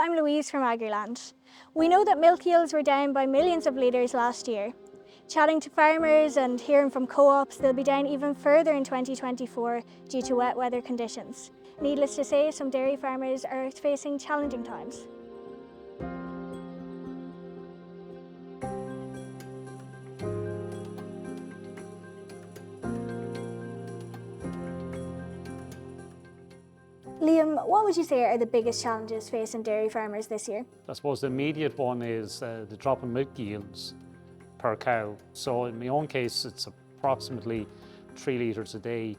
I'm Louise from Agriland. We know that milk yields were down by millions of litres last year. Chatting to farmers and hearing from co-ops, they'll be down even further in 2024 due to wet weather conditions. Needless to say, some dairy farmers are facing challenging times. Liam, what would you say are the biggest challenges facing dairy farmers this year? I suppose the immediate one is the drop in milk yields per cow. So in my own case, it's approximately 3 litres a day,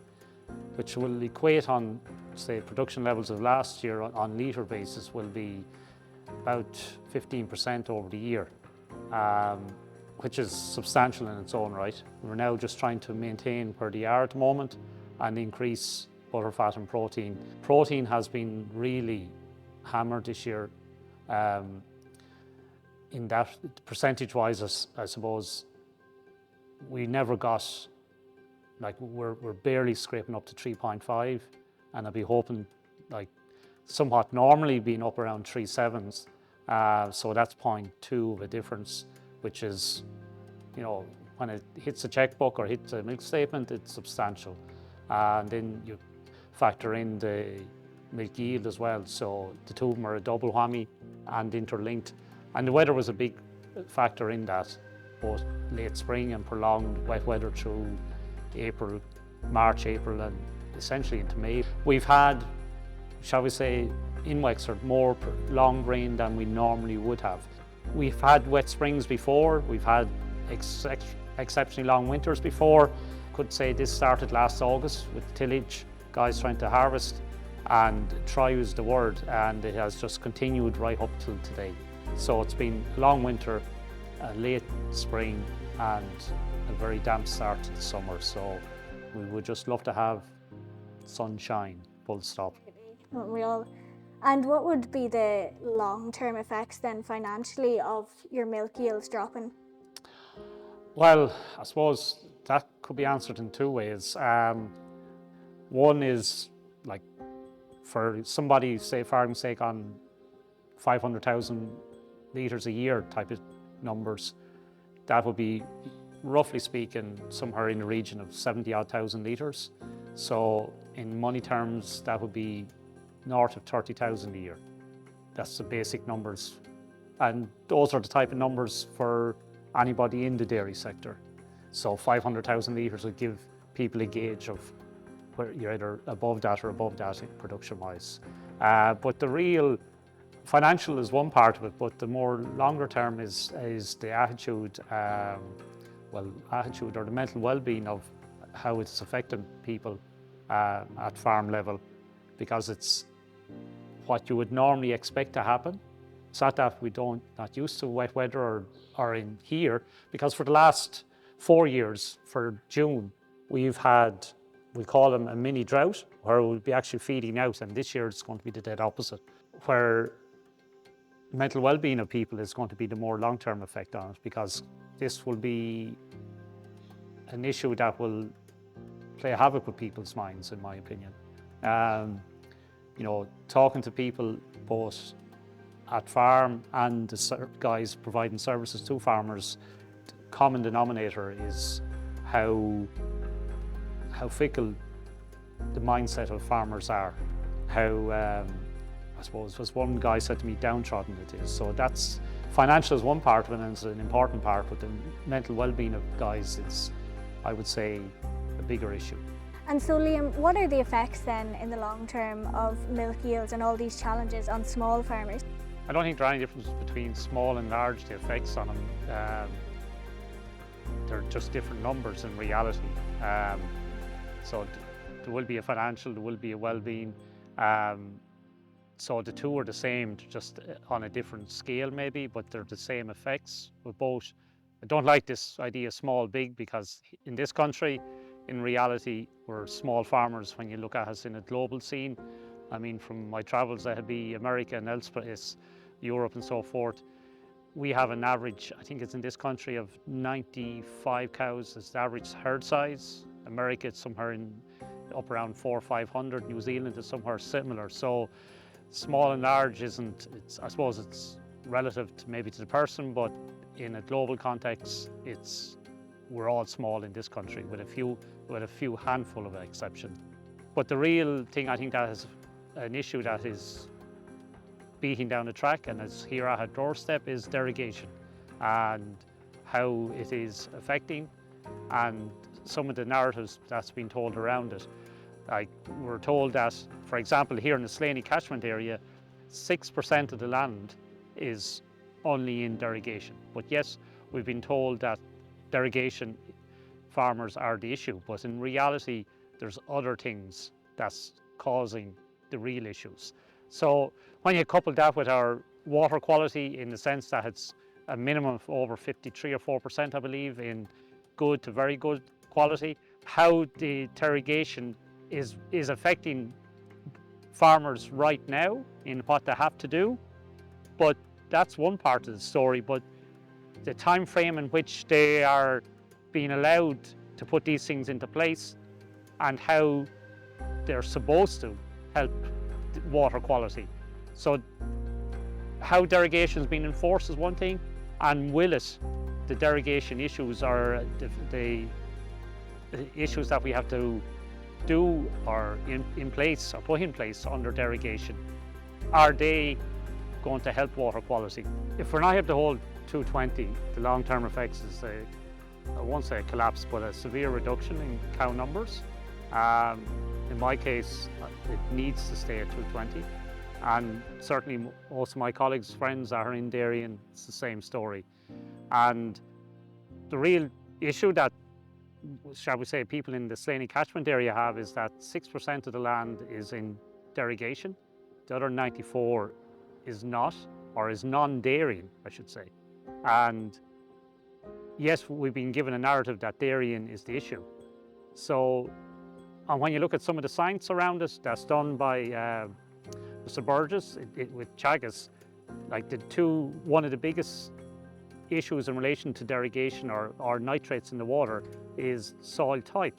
which will equate on, say, production levels of last year on litre basis will be about 15% over the year, which is substantial in its own right. We're now just trying to maintain where they are at the moment and increase butter, fat and protein. Protein has been really hammered this year. In that percentage-wise, I suppose we never got, like we're barely scraping up to 3.5, and I'd be hoping like somewhat normally being up around 3.7s. So that's 0.2 of a difference, which is, you know, when it hits a checkbook or hits a milk statement, it's substantial. And then you factor in the milk yield as well. So the two of them are a double whammy and interlinked. And the weather was a big factor in that, both late spring and prolonged wet weather through April, March, April, and essentially into May. We've had, shall we say, in Wexford, more long rain than we normally would have. We've had wet springs before, we've had exceptionally long winters before. Could say this started last August with tillage, guys trying to harvest, and try was the word, and it has just continued right up till today. So it's been a long winter, a late spring, and a very damp start to the summer. So we would just love to have sunshine, full stop. And what would be the long-term effects then financially of your milk yields dropping? Well, I suppose that could be answered in two ways. One is like for somebody, say for argument's sake, on 500,000 litres a year type of numbers, that would be, roughly speaking, somewhere in the region of 70-odd thousand litres. So in money terms, that would be north of 30,000 a year. That's the basic numbers. And those are the type of numbers for anybody in the dairy sector. So 500,000 litres would give people a gauge of where you're either above that or above that production-wise. But the real financial is one part of it, but the more longer term is the attitude, attitude or the mental well-being of how it's affecting people at farm level, because it's what you would normally expect to happen. It's not that we not used to wet weather or in here, because for the last 4 years, for June, we've had, we call them a mini drought, where we'll be actually feeding out, and this year it's going to be the dead opposite, where mental well-being of people is going to be the more long-term effect on it, because this will be an issue that will play havoc with people's minds, in my opinion. You know, talking to people both at farm and the guys providing services to farmers, the common denominator is how fickle the mindset of farmers are. How, I suppose, as one guy said to me, downtrodden it is. So that's, financial is one part of it, and it's an important part, but the mental well-being of guys is, I would say, a bigger issue. And so Liam, what are the effects then in the long term of milk yields and all these challenges on small farmers? I don't think there are any difference between small and large, the effects on them. They're just different numbers in reality. So there will be a financial, there will be a well-being. So the two are the same, just on a different scale maybe, but they're the same effects with both. I don't like this idea small, big, because in this country, in reality, we're small farmers when you look at us in a global scene. I mean, from my travels, that'd be America and elsewhere, Europe and so forth. We have an average, I think it's in this country, of 95 cows as the average herd size. America, it's somewhere up around 400 or 500. New Zealand is somewhere similar. So small and large isn't, I suppose it's relative to maybe to the person, but in a global context, we're all small in this country with a few handful of exceptions. But the real thing I think that is an issue that is beating down the track and is here at our doorstep is derogation and how it is affecting and some of the narratives that's been told around it. Like we're told that, for example, here in the Slaney catchment area, 6% of the land is only in derogation. But yes, we've been told that derogation farmers are the issue, but in reality, there's other things that's causing the real issues. So when you couple that with our water quality in the sense that it's a minimum of over 53 or 4%, I believe, in good to very good quality, how the derogation is affecting farmers right now in what they have to do. But that's one part of the story, but the time frame in which they are being allowed to put these things into place and how they're supposed to help water quality. So how derogation is being enforced is one thing, and will it, the derogation issues are the issues that we have to do or in place or put in place under derogation, are they going to help water quality? If we're not able to hold 220, the long-term effects is I won't say a collapse, but a severe reduction in cow numbers. In my case, it needs to stay at 220. And certainly most of my colleagues, friends are in dairy and it's the same story. And the real issue that, shall we say, people in the Slaney catchment area have is that 6% of the land is in derogation. The other 94 is not, or is non-dairying, I should say. And yes, we've been given a narrative that dairying is the issue. So, and when you look at some of the science around it that's done by Mr. Burgess with Chagas, like one of the biggest issues in relation to derogation or nitrates in the water is soil type,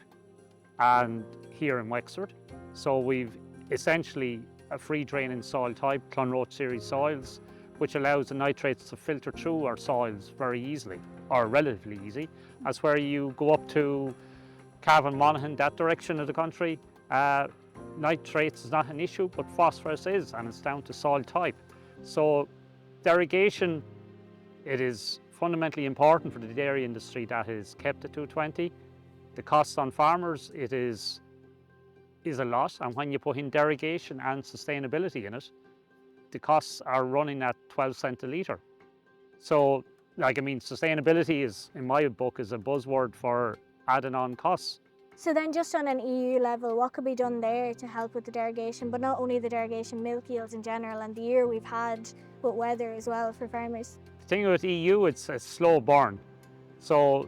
and here in Wexford. So we've essentially a free draining soil type, Clonroach series soils, which allows the nitrates to filter through our soils very easily, or relatively easy. As where you go up to Cavan, Monaghan, that direction of the country, nitrates is not an issue, but phosphorus is, and it's down to soil type. So derogation, it is fundamentally important for the dairy industry that is kept at 220. The costs on farmers, it is a lot, and when you put in derogation and sustainability in it, the costs are running at 12 cents a litre. So, sustainability is, in my book, is a buzzword for adding on costs. So then just on an EU level, what could be done there to help with the derogation, but not only the derogation, milk yields in general, and the year we've had with weather as well for farmers? The thing with EU, it's a slow burn. So,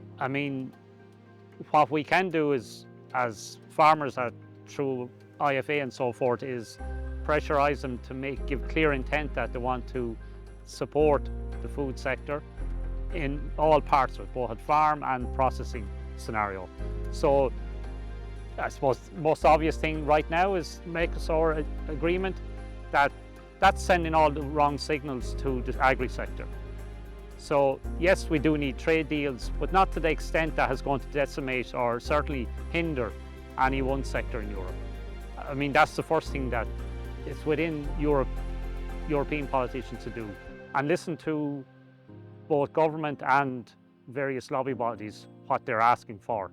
what we can do is, as farmers through IFA and so forth, is pressurise them to give clear intent that they want to support the food sector in all parts of it, both at farm and processing scenario. So I suppose the most obvious thing right now is Mercosur agreement, that's sending all the wrong signals to the agri-sector. So yes, we do need trade deals, but not to the extent that is going to decimate or certainly hinder any one sector in Europe. That's the first thing that is within European politicians to do, and listen to both government and various lobby bodies what they're asking for.